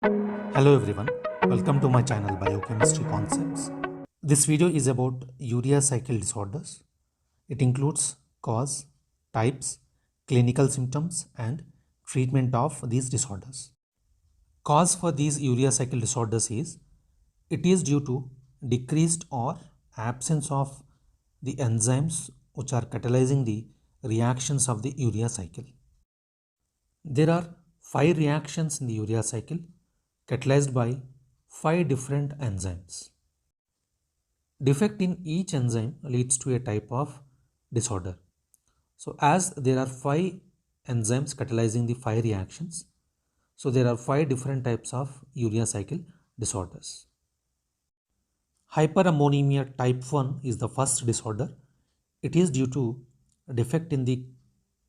Hello everyone, welcome to my channel Biochemistry Concepts. This video is about urea cycle disorders. It includes cause, types, clinical symptoms and treatment of these disorders. Cause for these urea cycle disorders is it is due to decreased or absence of the enzymes which are catalyzing the reactions of the urea cycle. There are 5 reactions in the urea cycle catalyzed by 5 different enzymes. Defect in each enzyme leads to a type of disorder. So as there are 5 enzymes catalyzing the 5 reactions, so there are 5 different types of urea cycle disorders. Hyperammonemia type 1 is the first disorder. It is due to defect in the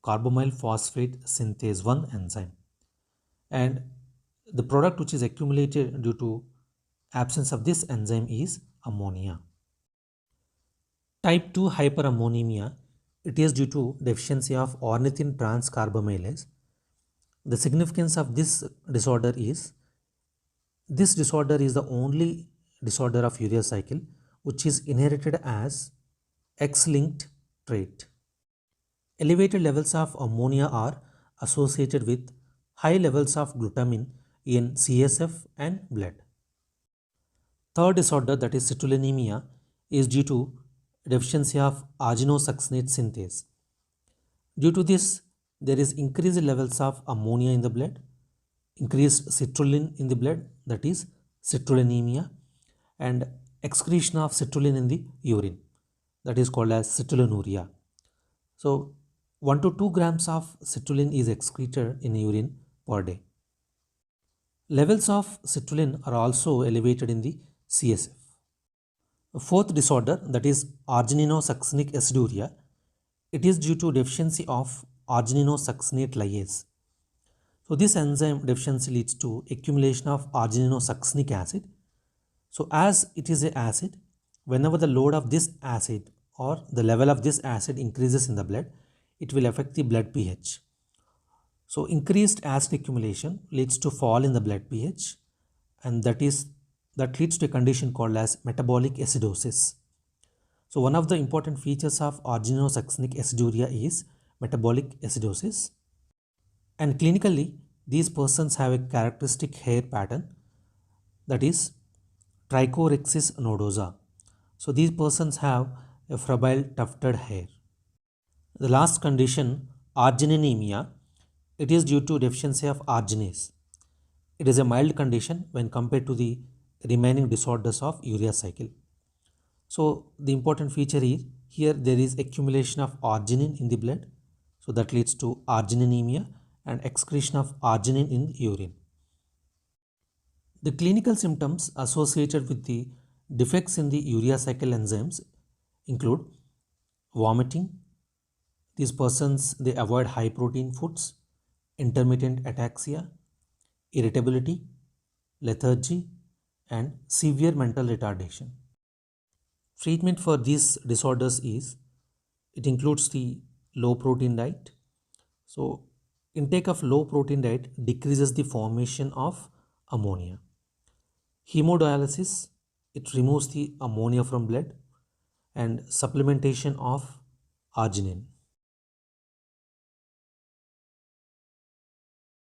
carbamyl phosphate synthase 1 enzyme, and the product which is accumulated due to absence of this enzyme is ammonia. Type 2 hyperammonemia, it is due to deficiency of ornithine transcarbamylase. The significance of this disorder is the only disorder of urea cycle which is inherited as X-linked trait. Elevated levels of ammonia are associated with high levels of glutamine in CSF and blood. Third disorder, that is citrullinemia, is due to deficiency of arginosuccinate synthase. Due to this, there is increased levels of ammonia in the blood, increased citrulline in the blood, that is citrullinemia, and excretion of citrulline in the urine, that is called as citrullinuria. So 1 to 2 grams of citrulline is excreted in urine per day. Levels of citrulline are also elevated in the CSF. The fourth disorder, that is argininosuccinic aciduria, it is due to deficiency of argininosuccinate lyase. So this enzyme deficiency leads to accumulation of argininosuccinic acid. So as it is an acid, whenever the load of this acid or the level of this acid increases in the blood, it will affect the blood pH. So increased acid accumulation leads to fall in the blood pH, and that leads to a condition called as metabolic acidosis. So one of the important features of argininosuccinic aciduria is metabolic acidosis. And clinically, these persons have a characteristic hair pattern, that is trichorexis nodosa. So these persons have a febrile tufted hair. The last condition, argininemia, it is due to deficiency of arginase. It is a mild condition when compared to the remaining disorders of urea cycle. So the important feature is here there is accumulation of arginine in the blood. So that leads to argininemia and excretion of arginine in urine. The clinical symptoms associated with the defects in the urea cycle enzymes include vomiting. These persons, they avoid high protein foods, intermittent ataxia, irritability, lethargy, and severe mental retardation. Treatment for these disorders is, it includes the low protein diet. So intake of low protein diet decreases the formation of ammonia. Hemodialysis, it removes the ammonia from blood, and supplementation of arginine.